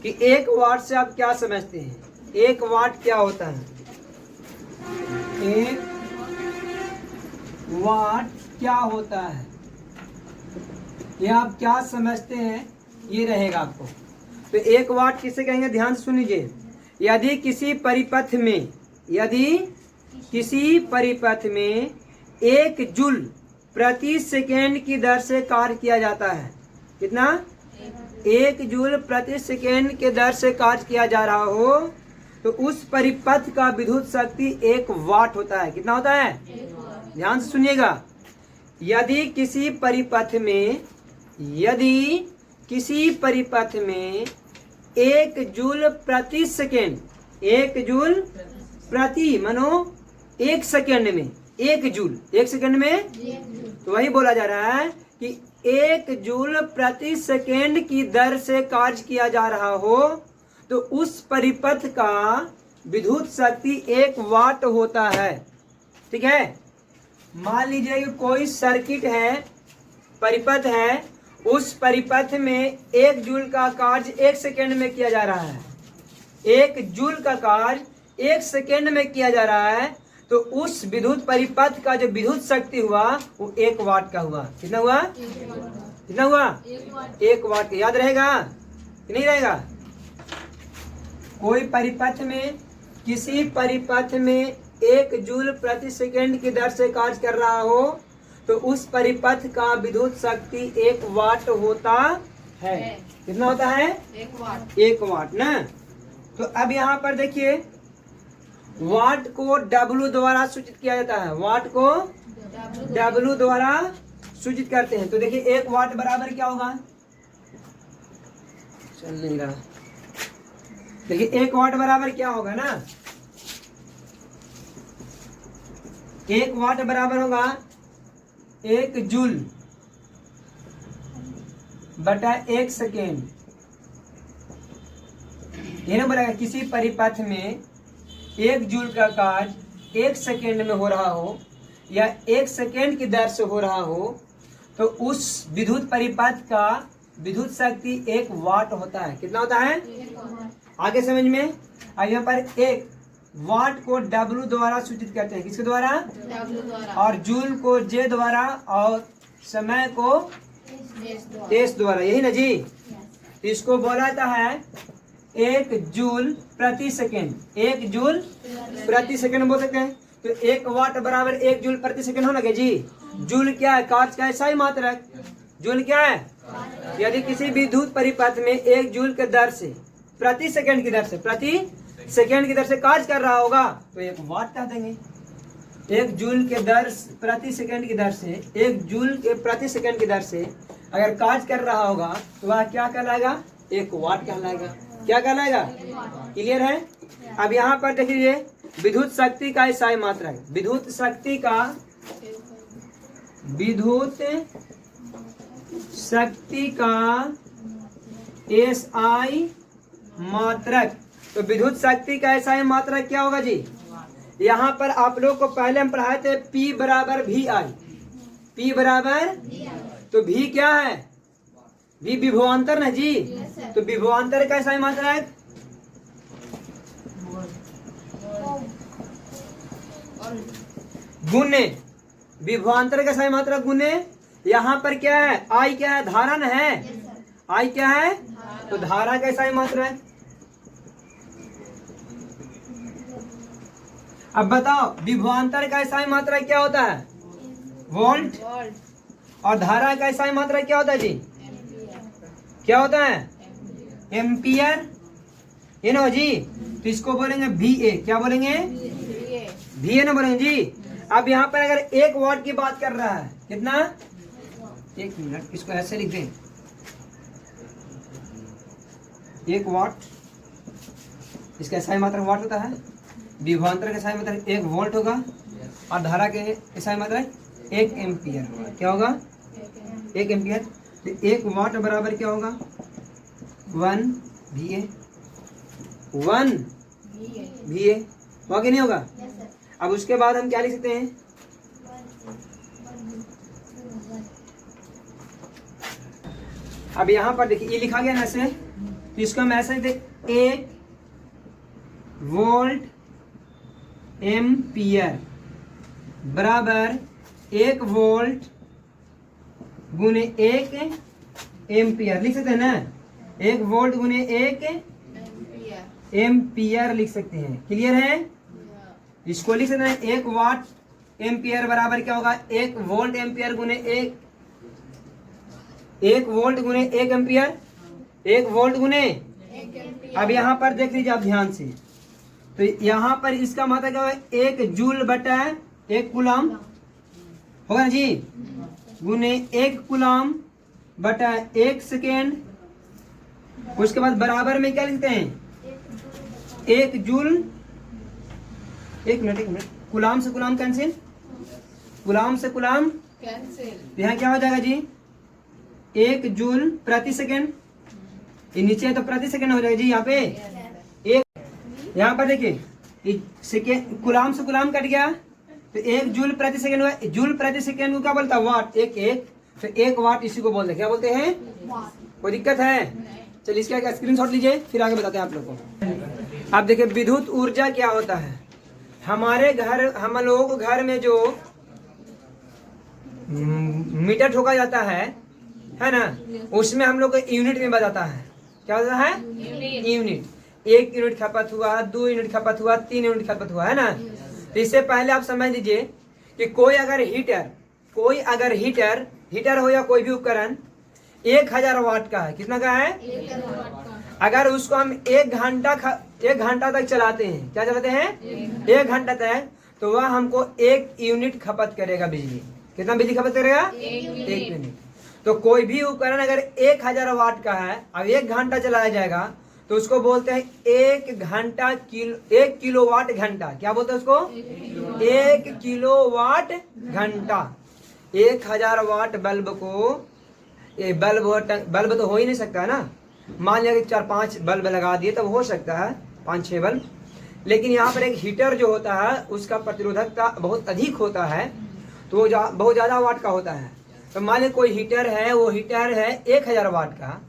कि 1 वाट से आप क्या समझते हैं? 1 वाट क्या होता है? एक वाट क्या होता है, ये आप क्या समझते हैं, ये रहेगा आपको। तो एक वाट किसे कहेंगे, ध्यान से सुन लीजिए। यदि किसी परिपथ में 1 जूल प्रति सेकेंड की दर से कार्य किया जाता है, कितना, 1 जूल प्रति सेकेंड के दर से कार्य किया जा रहा हो, तो उस परिपथ का विद्युत शक्ति 1 वाट होता है। कितना होता है, ध्यान से सुनिएगा। यदि किसी परिपथ में 1 जूल प्रति सेकेंड, 1 जूल प्रति मानो 1 सेकेंड में 1 जूल, 1 सेकेंड में, तो वही बोला जा रहा है कि 1 जूल प्रति सेकेंड की दर से कार्य किया जा रहा हो, तो उस परिपथ का विद्युत शक्ति 1 वाट होता है। ठीक है। मान लीजिए कि कोई सर्किट है, परिपथ है, उस परिपथ में 1 जूल का कार्य 1 सेकेंड में किया जा रहा है। 1 जूल का कार्य 1 सेकेंड में किया जा रहा है, तो उस विद्युत परिपथ का जो विद्युत शक्ति हुआ वो 1 वाट का हुआ। कितना हुआ, कितना हुआ, 1 वाट का। याद रहेगा कि नहीं रहेगा। कोई परिपथ में, किसी परिपथ में 1 जूल प्रति सेकेंड की दर से कार्य कर रहा हो, तो उस परिपथ का विद्युत शक्ति 1 वाट होता है। कितना होता है, 1 वाट ना। तो अब यहाँ पर देखिए, वाट को W द्वारा सूचित किया जाता है, वाट को W द्वारा सूचित करते हैं। तो देखिए 1 वाट बराबर क्या होगा, चल नहीं रहा। देखिए 1 वाट बराबर क्या होगा ना, 1 वाट बराबर होगा 1 जूल बटा 1 सेकेंड। ये ना बोलेगा किसी परिपथ में 1 जूल का कार्य 1 सेकेंड में हो रहा हो या 1 सेकेंड की दर से हो रहा हो, तो उस विद्युत परिपथ का विद्युत शक्ति 1 वाट होता है। कितना होता है, आगे समझ में। अब यहाँ पर 1 वाट को W द्वारा सूचित करते हैं, किसके द्वारा, W द्वारा, और जूल को J द्वारा, और समय को S द्वारा, यही ना जी। इसको बोला जाता है 1 जूल प्रति सेकेंड, 1 जूल प्रति सेकेंड बोल सकते हैं। तो 1 वाट बराबर 1 जूल प्रति सेकेंड होना क्या जी। जूल क्या है, कार्य का ऐसा ही मात्रक। जूल क्या है, यदि किसी विद्युत परिपथ में 1 जूल के दर से प्रति सेकेंड की दर से, प्रति सेकेंड की दर से कार्य कर रहा होगा, तो 1 वाट कह देंगे। 1 जूल के दर प्रति सेकेंड की दर से, 1 जूल के प्रति सेकेंड की दर से अगर कार्य कर रहा होगा, तो वह क्या कहलाएगा, 1 वाट कहलाएगा। क्या कहलाएगा, क्लियर है। अब यहाँ पर देखिए विद्युत शक्ति का SI मात्रा है, विद्युत शक्ति का SI मात्रक। तो विद्युत शक्ति का SI मात्रक क्या होगा जी। यहाँ पर आप लोग को पहले हम पढ़ाए थे P बराबर VI, P बराबर, तो V क्या है, V विभवांतर ना जी। तो विभवांतर का SI मात्रक गुने, विभवांतर का SI मात्रक गुने, यहाँ पर क्या है, I क्या है, धारा न है, I क्या है, तो धारा का SI मात्रक। अब बताओ विभवांतर का SI मात्रक क्या होता है, वोल्ट, और धारा का SI मात्रक क्या होता है जी, क्या होता है, एम्पियर, ये ना जी। तो इसको बोलेंगे VA, क्या बोलेंगे, VA ना बोलेंगे जी। अब यहाँ पर अगर 1 वाट की बात कर रहा है, कितना, 1 मिनट, इसको ऐसे लिख दें, 1 वाट, इसका SI मात्रक वाट होता है, विभवांतर का SI मात्रक 1 वोल्ट होगा, और धारा के SI मात्रक 1 एम्पियर। क्या होगा, 1 एम्पियर। तो 1 वाट बराबर क्या होगा, 1 VA, 1 VA होगा कि नहीं होगा। अब उसके बाद हम क्या लिख सकते हैं, अब यहाँ पर देखिए ये लिखा गया ना ऐसे, तो इसको हम ऐसे लिखते 1 वोल्ट एम्पियर बराबर 1 वोल्ट गुने 1 एम्पियर लिख सकते हैं ना। 1 वोल्ट गुने 1 एम्पियर लिख सकते हैं। क्लियर है? इसको लिख सकते हैं 1 वाट एम्पियर बराबर क्या होगा? 1 वोल्ट एम्पियर गुने 1 वोल्ट गुने 1 एम्पियर। 1 वोल्ट गुने, अब यहाँ पर देख लीजिए आप ध्यान से, तो यहाँ पर इसका मतलब क्या होगा? 1 जूल बटा 1 कूलम होगा ना जी, गुने 1 कूलम बटा 1 सेकेंड। उसके बाद बराबर में क्या लिखते हैं? 1 जूल, एक मिनट, कूलम से कूलम कैंसिल, कूलम से कूलम कैंसिल। यहाँ क्या हो जाएगा जी? 1 जूल प्रति सेकेंड। ये नीचे है तो प्रति सेकेंड हो जाएगा जी। यहाँ पे एक, यहाँ पर देखिए सेकेंड, कूलम से कूलम कट गया तो 1 जूल प्रति सेकेंड हुआ। जूल प्रति सेकेंड को क्या बोलता है? वाट। एक तो 1 वाट इसी को बोलते हैं, क्या बोलते हैं? कोई दिक्कत है? चलिए इसका स्क्रीनशॉट लीजिए, फिर आगे बताते हैं आप लोग को। आप देखिए विद्युत ऊर्जा क्या होता है। हमारे घर, हम लोगों को घर में जो मीटर ठोका जाता है ना, उसमें हम लोग को यूनिट में बताता है। क्या होता है? यूनिट। 1 यूनिट खपत हुआ, 2 यूनिट खपत हुआ, 3 यूनिट खपत हुआ, है ना। तो इससे पहले आप समझ लीजिए कि कोई अगर हीटर हो या कोई भी उपकरण 1000 वाट का है। कितना का है? 1000 वाट का। अगर उसको हम 1 घंटा तक चलाते हैं, क्या चलाते हैं? 1 घंटा तक, तो वह हमको 1 यूनिट खपत करेगा बिजली। कितना बिजली खपत करेगा? 1 यूनिट। तो कोई भी उपकरण अगर 1000 वाट का है, अब 1 घंटा चलाया जाएगा तो उसको बोलते हैं 1 किलोवाट घंटा। क्या बोलते हैं उसको? 1 किलोवाट घंटा। 1000 वाट बल्ब को, ये बल्ब तो हो ही नहीं सकता है ना। मान लिया कि 4-5 बल्ब लगा दिए तब हो सकता है, 5-6 बल्ब। लेकिन यहाँ पर एक हीटर जो होता है उसका प्रतिरोधकता बहुत अधिक होता है, तो वो बहुत ज्यादा वाट का होता है। तो मान लीजिए कोई हीटर है, वो हीटर है 1000 वाट का।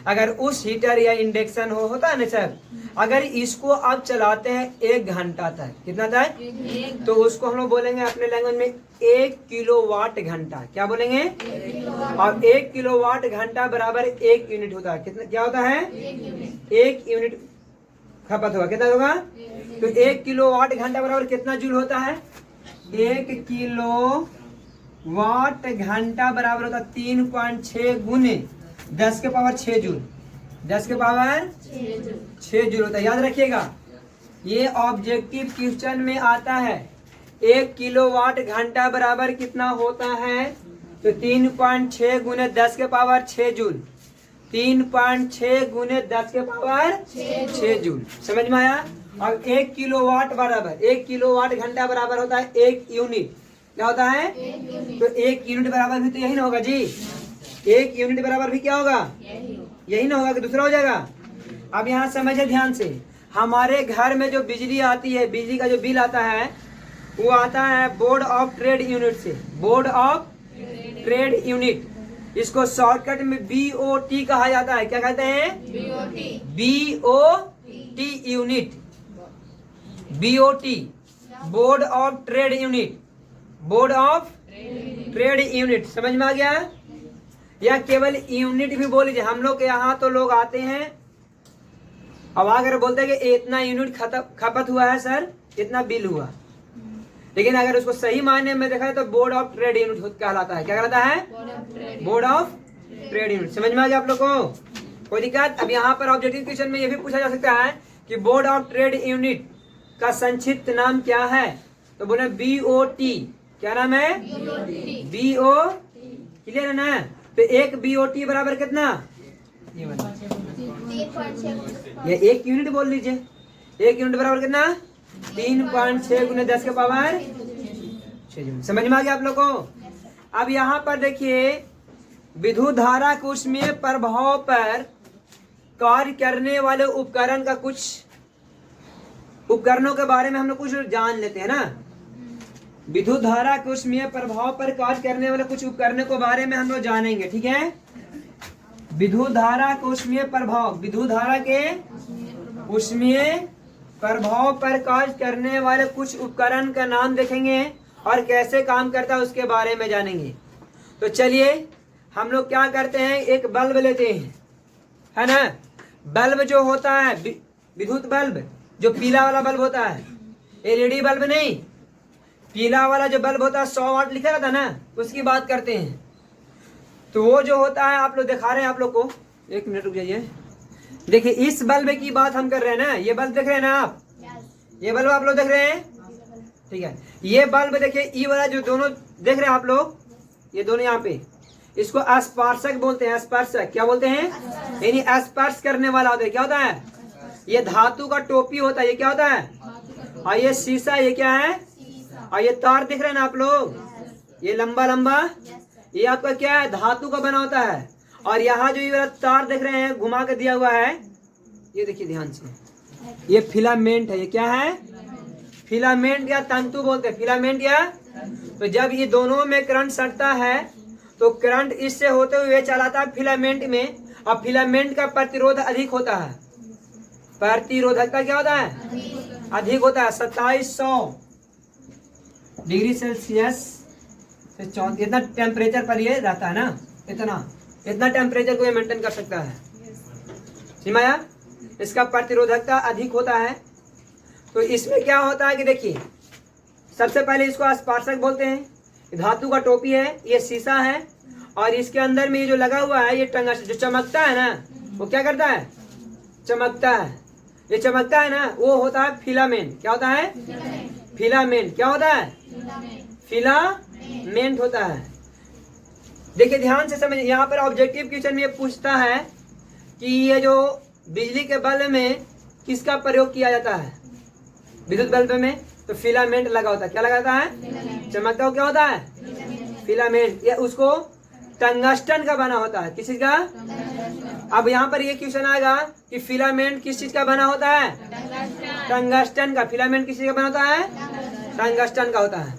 अगर उस हीटर या इंडक्शन होता है ना सर, अगर इसको आप चलाते हैं 1 घंटा तक, कितना तक? तो उसको हम लोग बोलेंगे अपने लैंग्वेज में 1 किलोवाट घंटा। क्या बोलेंगे? और 1 किलोवाट घंटा बराबर 1 यूनिट होता है। कितना, क्या होता है? 1 यूनिट खपत होगा। कितना होगा? तो 1 किलोवाट घंटा बराबर कितना जूल होता है? 1 किलो वाट घंटा बराबर होता है 3.6 गुने 10 के पावर 6 जूल। 10 के पावर 6 जूल होता है। याद रखिएगा, ये ऑब्जेक्टिव क्वेश्चन में आता है। 1 किलोवाट घंटा बराबर कितना होता है? तो 3.6 गुने 10 के पावर 6 जूल। 3.6 गुने 10 के पावर 6 जूल। समझ में आया? अब 1 किलोवाट बराबर, 1 किलोवाट घंटा बराबर होता है 1 यूनिट। क्या होता है? तो 1 यूनिट बराबर भी तो यही ना होगा जी। 1 यूनिट बराबर भी क्या होगा? यही ना होगा कि दूसरा हो जाएगा। अब यहाँ समझे ध्यान से, हमारे घर में जो बिजली आती है, बिजली का जो बिल आता है, वो आता है बोर्ड ऑफ ट्रेड यूनिट से। बोर्ड ऑफ ट्रेड यूनिट, इसको शॉर्टकट में BOT कहा जाता है। क्या कहते हैं? BOT unit. BOT, board of trade unit. Board of trade unit. समझ में आ गया? या केवल यूनिट भी बोल लीजिए। हम लोग के यहाँ तो लोग आते हैं, अब अगर बोलते हैं कि इतना यूनिट खपत हुआ है सर, इतना बिल हुआ, लेकिन अगर उसको सही मायने में देखा है तो बोर्ड ऑफ ट्रेड यूनिट कहलाता है। क्या कहलाता है? Board of trade unit. समझ में आ गया आप लोग को? कोई दिक्कत? अब यहाँ पर ऑब्जेक्टिव क्वेश्चन में ये भी पूछा जा सकता है कि बोर्ड ऑफ ट्रेड यूनिट का संक्षिप्त नाम क्या है? तो बोले BOT। क्या नाम है? BOT। क्लियर है ना? तो 1 BOT बराबर कितना? ये 1 यूनिट बोल लीजिए। 1 यूनिट बराबर कितना? 3.6 गुने 10 के पावर 6 जूल। समझ में आ गया आप लोग को? अब यहाँ पर देखिए, विद्युत धारा के ऊष्मीय प्रभाव पर कार्य करने वाले उपकरण का, कुछ उपकरणों के बारे में हम लोग कुछ जान लेते हैं ना। विद्युत धारा के ऊष्मीय प्रभाव पर कार्य करने वाले कुछ उपकरणों के बारे में हम लोग जानेंगे। ठीक है? विद्युत धारा के ऊष्मीय प्रभाव, विद्युत धारा के ऊष्मीय प्रभाव पर कार्य करने वाले कुछ उपकरण का नाम देखेंगे और कैसे काम करता है उसके बारे में जानेंगे। तो चलिए हम लोग क्या करते हैं, एक बल्ब लेते हैं, है ना। बल्ब जो होता है विद्युत बल्ब, जो पीला वाला बल्ब होता है, एलईडी बल्ब नहीं, पीला वाला जो बल्ब होता है 100 वाट लिखा रहता है ना, उसकी बात करते हैं। तो वो जो होता है आप लोग दिखा रहे हैं, आप लोग को एक मिनट रुक जाइए। देखिए इस बल्ब की बात हम कर रहे हैं ना, ये बल्ब देख रहे हैं ना आप, ये बल्ब आप लोग देख रहे हैं, ठीक है। ये बल्ब देखिए ई वाला जो दोनों देख रहे हैं आप लोग, ये दोनों यहाँ पे, इसको स्पर्शक बोलते हैं। स्पर्शक क्या बोलते हैं, यानी स्पर्श करने वाला होता है। क्या होता है, ये धातु का टोपी होता है, ये क्या होता है, और ये शीशा, ये क्या है, और ये तार दिख रहे हैं ना आप लोग, ये लंबा लंबा, ये आपका क्या है, धातु का बना होता है। और यहाँ जो ये तार देख रहे हैं घुमा के दिया हुआ है, ये देखिए ध्यान से, ये फिलामेंट है। ये क्या है, फिलामेंट या तंतु बोलते हैं, फिलामेंट या। तो जब ये दोनों में करंट सटता है तो करंट इससे होते हुए चलाता है फिलामेंट में, और फिलामेंट का प्रतिरोध अधिक होता है। प्रतिरोधकता क्या होता है, अधिक होता है। 2700 डिग्री सेल्सियस से 34 इतना टेम्परेचर पर ये रहता है ना, इतना टेम्परेचर को ये मेंटेन कर सकता है। सिमाया, इसका प्रतिरोधकता अधिक होता है। तो इसमें क्या होता है कि देखिए, सबसे पहले इसको स्पर्शक बोलते हैं। धातु का टोपी है, ये शीशा है, और इसके अंदर में ये जो लगा हुआ है, ये टंगस्टन जो चमकता है ना, वो क्या करता है, चमकता है। ये चमकता है ना, वो होता है फिलामेंट। क्या होता है, फिलामेंट। क्या होता है, फिलामेंट होता है। देखिए ध्यान से समझिए, यहाँ पर ऑब्जेक्टिव क्वेश्चन में ये पूछता है कि ये जो बिजली के बल्ब में किसका प्रयोग किया जाता है, विद्युत बल्ब में, तो फिलामेंट लगा होता है। क्या लगा होता है, चमकता हो, क्या होता है, फिलामेंट। ये उसको टंगस्टन का बना होता है। किस चीज का, अब यहाँ पर ये क्वेश्चन आएगा कि फिलामेंट किस चीज का बना होता है, टंगस्टन का। फिलामेंट किस चीज का बना होता है, टंगस्टन का होता है।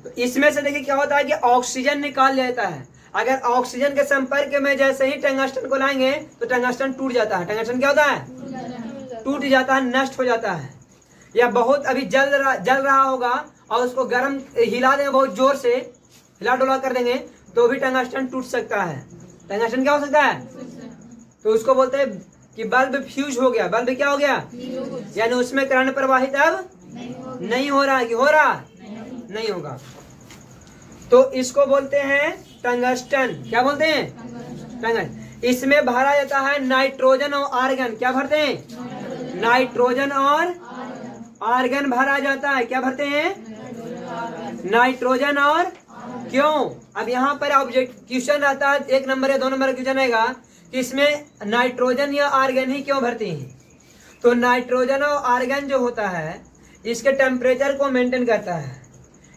तो इसमें से देखिए क्या होता है कि ऑक्सीजन निकाल लेता है। अगर ऑक्सीजन के संपर्क में जैसे ही टंगस्टन को लाएंगे तो टंगस्टन टूट जाता है। टंगस्टन क्या होता है, टूट जाता है, नष्ट हो जाता है। या बहुत अभी जल रहा होगा और उसको गर्म हिला देंगे, बहुत जोर से हिला डोला कर देंगे तो भी टंगस्टन टूट सकता है। टंगस्टन क्या हो सकता है, तो उसको बोलते हैं कि बल्ब फ्यूज हो गया। बल्ब क्या हो गया, यानी उसमें करंट प्रवाहित अब नहीं हो रहा है, कि हो रहा नहीं होगा। तो इसको बोलते हैं टंगस्टन। क्या बोलते हैं, टंगस्टन। इसमें भरा जाता है नाइट्रोजन और आर्गन। क्या भरते हैं, नाइट्रोजन और आर्गन भरा जाता है। क्या भरते हैं, नाइट्रोजन और। क्यों, अब यहाँ पर ऑब्जेक्ट क्वेश्चन रहता है, 1 नंबर या 2 नंबर क्वेश्चन आएगा कि इसमें नाइट्रोजन या आर्गन ही क्यों भरते हैं। तो नाइट्रोजन और आर्गन जो होता है, इसके टेम्परेचर को मेंटेन करता है,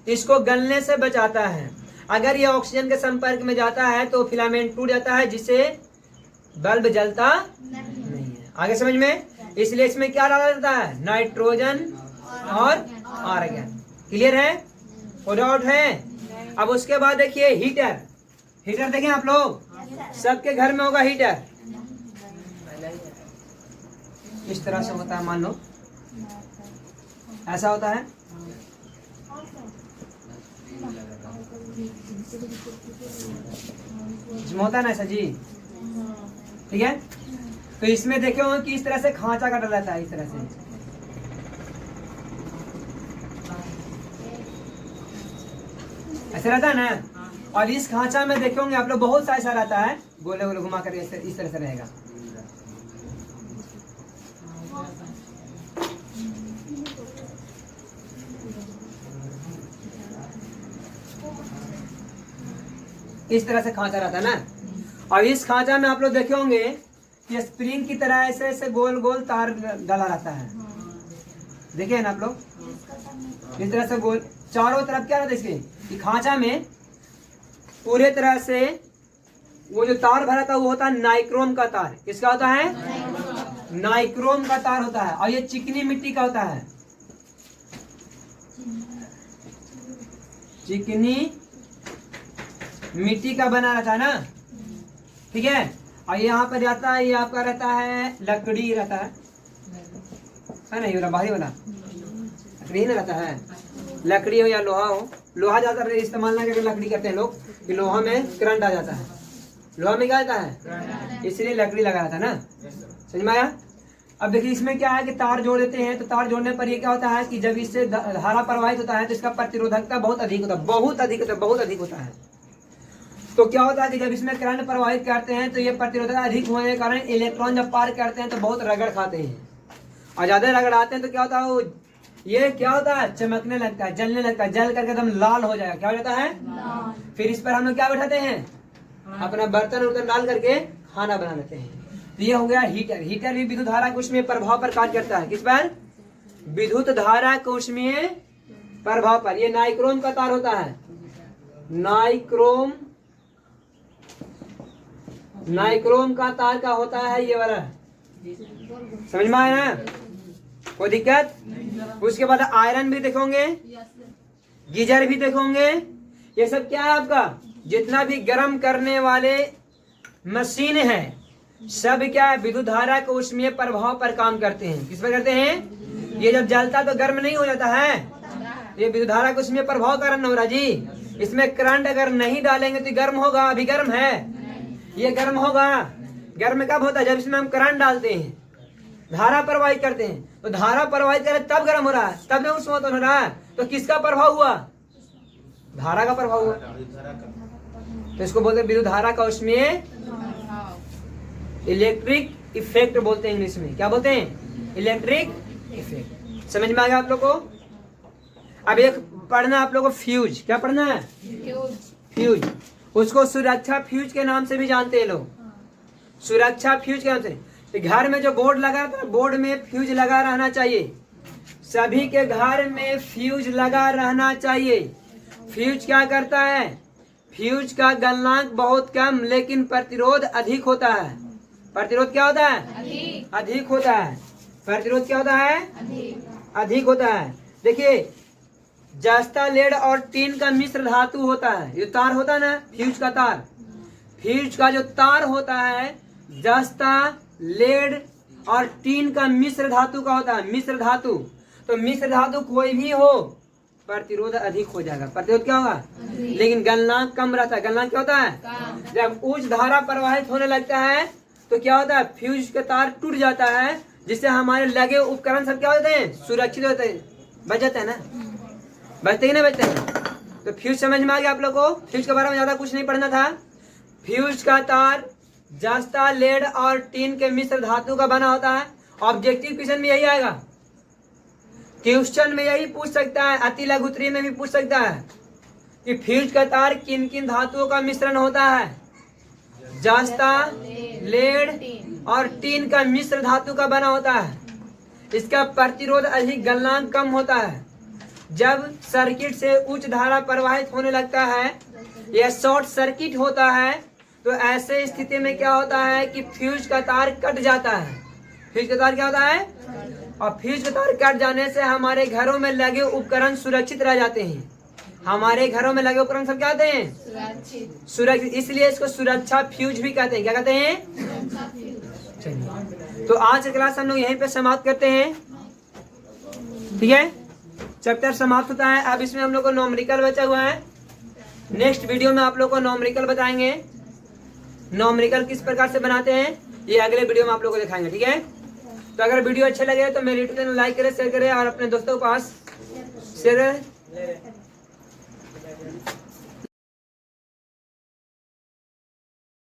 इसको गलने से बचाता है। अगर ये ऑक्सीजन के संपर्क में जाता है तो फिलामेंट टूट जाता है, जिससे बल्ब जलता नहीं है। आगे समझ में, इसलिए इसमें क्या डाला जाता है, नाइट्रोजन और आर्गन। क्लियर है, कोई डाउट है। अब उसके बाद देखिए हीटर। हीटर देखें आप लोग, सबके घर में होगा हीटर। इस तरह से होता है, मान लो ऐसा होता है। होता है ना ऐसा जी, ठीक है। तो इसमें देखे हो कि इस तरह से खांचा काटा रहता है, इस तरह से ऐसे रहता है ना। और इस खांचा में देखे होंगे आप लोग, बहुत सा ऐसा रहता है, गोले गोले घुमा कर इस तरह से रहेगा। इस तरह से खांचा रहता है ना। और इस खांचा में आप लोग देखे होंगे कि स्प्रिंग की तरह ऐसे ऐसे गोल गोल तार डाला रहता है। देखिए ना आप लोग, इस तरह से गोल चारों तरफ क्या रहता है इसके, खांचा में पूरे तरह से वो जो तार भरा था वो होता है नाइक्रोम का तार। किसका होता है, नाइक्रोम का तार होता है। और ये चिकनी मिट्टी का होता है, चिकनी मिट्टी का बना रहता है ना, ठीक है। और यहाँ पर जाता है, ये आपका रहता है लकड़ी रहता है, है नहीं वाला बाहरी वाला लकड़ी ना रहता है, लकड़ी हो या लोहा हो। लोहा ज्यादा इस्तेमाल ना करके लकड़ी करते हैं लोग कि लोहा में करंट आ जाता है, लोहा में क्या आता है, इसलिए लकड़ी लगा रहता है ना। समझ में आया? अब देखिए इसमें क्या है कि तार जोड़ देते हैं, तो तार जोड़ने पर ये क्या होता है कि जब इससे धारा प्रवाहित होता है तो इसका प्रतिरोधकता बहुत अधिक होता है, बहुत अधिक होता है, बहुत अधिक होता है। तो क्या होता है कि जब इसमें करंट प्रवाहित करते हैं तो ये प्रतिरोधकता अधिक होने के कारण इलेक्ट्रॉन जब पार करते हैं तो बहुत रगड़ खाते हैं, और ज्यादा रगड़ आते हैं तो क्या होता है, वो ये क्या होता है, चमकने लगता है, जलने लगता है, जल करके एकदम लाल हो जाएगा। क्या हो जाता है? फिर इस पर हम लोग क्या बैठाते हैं, अपना बर्तन उर्तन डाल करके खाना बना लेते हैं। तो ये हो गया हीटर। हीटर भी विद्युत धारा को उसमें प्रभाव पर कार्य करता है। किस पर? विद्युत धारा को उसमें प्रभाव पर। ये नाइक्रोम का तार होता है, नाइक्रोम, नाइक्रोम का तार का होता है ये वाला। समझ में आया ना? कोई दिक्कत? उसके बाद आयरन भी देखोगे, गीजर भी देखोगे, ये सब क्या है आपका, जितना भी गर्म करने वाले मशीन है सब क्या है, विद्युत धारा को उसमें प्रभाव पर काम करते हैं। किस पर करते हैं? ये जब जलता तो गर्म नहीं हो जाता है, ये विद्युत धारा को उसमें प्रभाव कारण हो रहा जी। इसमें करंट अगर नहीं डालेंगे तो गर्म होगा, अभी गर्म है, ये गर्म होगा। गर्म कब होता है? जब इसमें हम करंट डालते हैं, धारा प्रवाहित करते हैं, तो धारा प्रवाहित करे तब गर्म हो रहा है, तब नहीं उसमें हो रहा है। तो किसका प्रभाव हुआ? धारा का प्रभाव हुआ। तो इसको बोलते हैं विद्युत धारा का उसमें इलेक्ट्रिक इफेक्ट बोलते हैं इंग्लिश में। क्या बोलते हैं? Electric effect. समझ में आ गया आप लोग को? अब एक पढ़ना आप लोग को फ्यूज। क्या पढ़ना है? फ्यूज। उसको सुरक्षा फ्यूज के नाम से भी जानते हैं लोग, सुरक्षा फ्यूज के नाम से। तो घर में जो बोर्ड लगा रहता है, बोर्ड में फ्यूज लगा रहना चाहिए, सभी के घर में फ्यूज लगा रहना चाहिए। फ्यूज क्या करता है? फ्यूज का गलनांक बहुत कम लेकिन प्रतिरोध अधिक होता है। प्रतिरोध क्या होता है? अधिक होता है। प्रतिरोध क्या होता है? अधिक होता है। देखिए जस्ता, लेड और टीन का मिश्र धातु होता है। ये तार होता है ना, फ्यूज का तार, फ्यूज का जो तार होता है जस्ता, लेड और टीन का मिश्र धातु का होता है, मिश्र धातु। तो मिश्र धातु कोई भी हो प्रतिरोध अधिक हो जाएगा। प्रतिरोध क्या होगा? लेकिन गलनांक कम रहता है। गलनांक क्या होता है? जब उच्च धारा प्रवाहित होने लगता है तो क्या होता है, फ्यूज का तार टूट जाता है, जिससे हमारे लगे उपकरण सब क्या होते हैं, सुरक्षित होते हैं, बच जाते हैं ना, बचते ही ना बचते हैं। तो फ्यूज समझ में आ गया आप लोग को? फ्यूज के बारे में ज्यादा कुछ नहीं पढ़ना था। फ्यूज का तार जस्ता, लेड और टीन के मिश्र धातु का बना होता है। ऑब्जेक्टिव क्वेश्चन में यही आएगा, क्वेश्चन में यही पूछ सकता है, अति लघु उत्तरीय में भी पूछ सकता है कि फ्यूज का तार किन किन धातुओं का मिश्रण होता है। जस्ता, लेड और टीन का मिश्र धातु का बना होता है। इसका प्रतिरोध अधिक, गलनांक कम होता है। जब सर्किट से उच्च धारा प्रवाहित होने लगता है, यह शॉर्ट सर्किट होता है, तो ऐसे स्थिति में क्या होता है कि फ्यूज का तार कट जाता है। फ्यूज का तार क्या होता है? और फ्यूज का तार कट जाने से हमारे घरों में लगे उपकरण सुरक्षित रह जाते हैं। हमारे घरों में लगे उपकरण सब क्या होते हैं? सुरक्षित। इसलिए इसको सुरक्षा फ्यूज भी कहते हैं। क्या कहते हैं? चलिए, तो आज की क्लास हम लोग यहीं पे समाप्त करते हैं। ठीक है, चैप्टर समाप्त होता है। अब इसमें हम लोग को नॉमरिकल बचा हुआ है। नेक्स्ट वीडियो में आप लोग को नॉमरिकल बताएंगे, नॉमरिकल किस प्रकार से बनाते हैं ये अगले वीडियो में आप लोग को दिखाएंगे। ठीक है, तो अगर वीडियो अच्छे लगे तो मेरे यूट्यूब चैनल लाइक करें, शेयर करें और अपने दोस्तों के पास शेयर करें।